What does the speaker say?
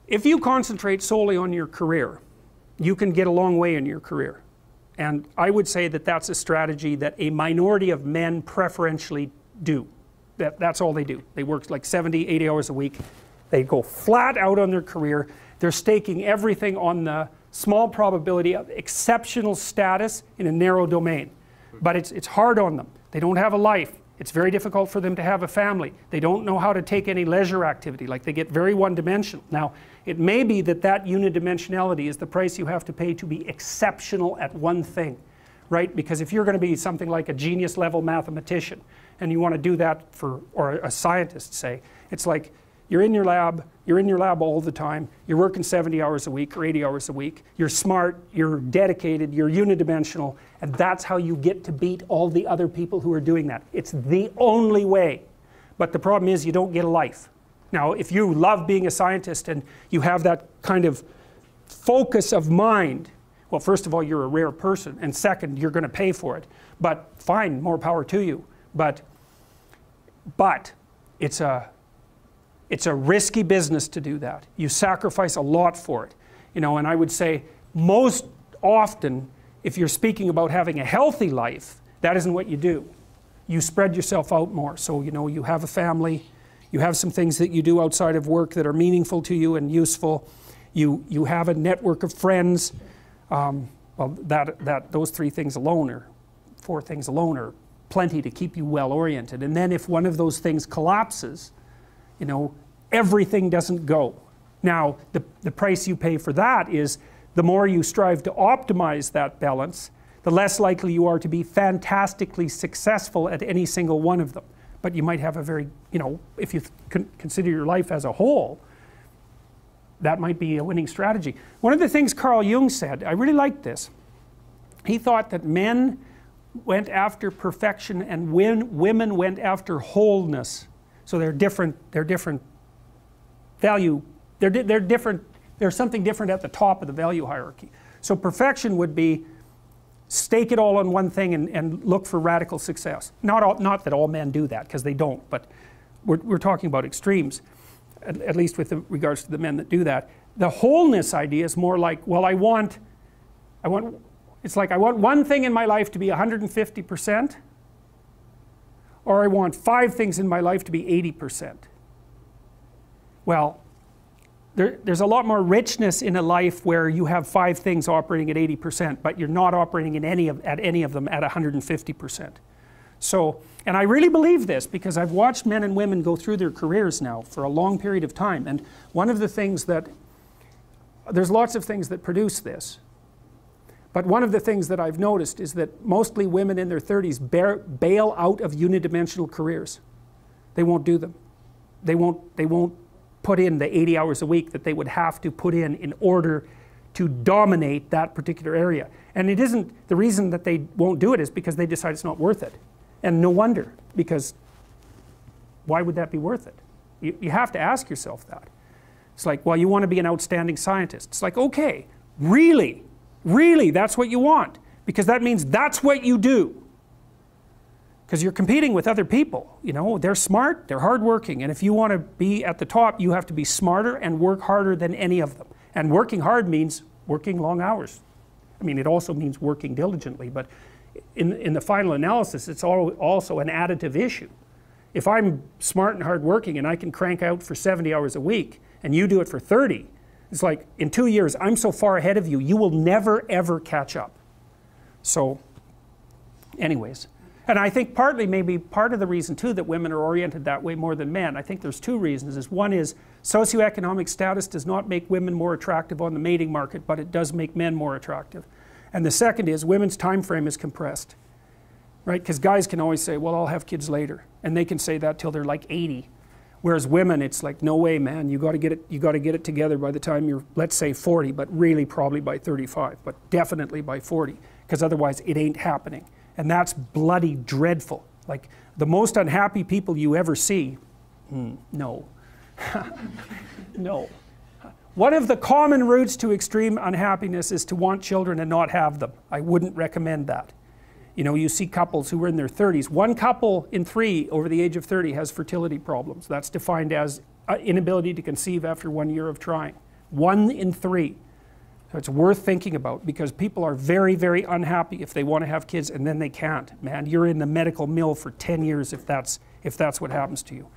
if you concentrate solely on your career, you can get a long way in your career. And I would say that that's a strategy that a minority of men preferentially do. That's all they do. They work like 70, 80 hours a week. They go flat out on their career. They're staking everything on the small probability of exceptional status in a narrow domain. But it's hard on them. They don't have a life. It's very difficult for them to have a family. They don't know how to take any leisure activity. Like, they get very one-dimensional. Now, it may be that that unidimensionality is the price you have to pay to be exceptional at one thing, right? Because if you're going to be something like a genius-level mathematician, and you want to do that for, or a scientist, say, it's like you're in your lab all the time, you're working 70 hours a week or 80 hours a week, you're smart, you're dedicated, you're unidimensional, and that's how you get to beat all the other people who are doing that. It's the only way. But the problem is you don't get a life. Now, if you love being a scientist and you have that kind of focus of mind, well, first of all, you're a rare person, and second, you're going to pay for it. But fine, more power to you. But it's a risky business to do that. You sacrifice a lot for it. You know, and I would say most often, if you're speaking about having a healthy life, that isn't what you do. You spread yourself out more. So, you know, you have a family, you have some things that you do outside of work that are meaningful to you and useful. You have a network of friends. Well, those 3 things alone, or 4 things alone, are plenty to keep you well oriented. And then if one of those things collapses, you know, everything doesn't go. Now, the price you pay for that is the more you strive to optimize that balance, the less likely you are to be fantastically successful at any single one of them. But you might have a very, you know, if you consider your life as a whole, that might be a winning strategy. One of the things Carl Jung said, I really liked this. He thought that men went after perfection and women went after wholeness. So they're different value, they're different, there's something different at the top of the value hierarchy. So perfection would be stake it all on one thing and look for radical success. Not that all men do that, because they don't, but we're talking about extremes, at least with regards to the men that do that. The wholeness idea is more like, well, it's like I want one thing in my life to be 150%, or I want 5 things in my life to be 80%. Well, there's a lot more richness in a life where you have 5 things operating at 80%, but you're not operating at any of them at 150%. So, and I really believe this because I've watched men and women go through their careers now for a long period of time, and one of the things that, there's lots of things that produce this, but one of the things that I've noticed is that mostly women in their 30s bail out of unidimensional careers. They won't do them. They won't put in the 80 hours a week that they would have to put in order to dominate that particular area. And it isn't, the reason that they won't do it is because they decide it's not worth it. And no wonder, because why would that be worth it? You have to ask yourself that. It's like, well, you want to be an outstanding scientist. It's like, okay, really, that's what you want, because that means that's what you do. Because you're competing with other people, you know, they're smart, they're hardworking, and if you want to be at the top, you have to be smarter and work harder than any of them. And working hard means working long hours. I mean, it also means working diligently, but in the final analysis, it's also an additive issue. If I'm smart and hardworking and I can crank out for 70 hours a week, and you do it for 30, it's like, in 2 years, I'm so far ahead of you, you will never ever catch up. So, anyways. And I think partly, maybe part of the reason too that women are oriented that way more than men, I think there's 2 reasons. One is socioeconomic status does not make women more attractive on the mating market, but it does make men more attractive. And the second is women's time frame is compressed, right? Because guys can always say, well, I'll have kids later, and they can say that till they're like 80. Whereas women, it's like, no way, man, you got to get it together by the time you're, let's say 40, but really probably by 35, but definitely by 40, because otherwise it ain't happening. And that's bloody dreadful. Like, the most unhappy people you ever see, no. No. One of the common routes to extreme unhappiness is to want children and not have them. I wouldn't recommend that. You know, you see couples who are in their 30s. 1 couple in 3 over the age of 30 has fertility problems. That's defined as inability to conceive after 1 year of trying. 1 in 3. So it's worth thinking about, because people are very, very unhappy if they want to have kids and then they can't. Man, you're in the medical mill for 10 years if that's what happens to you.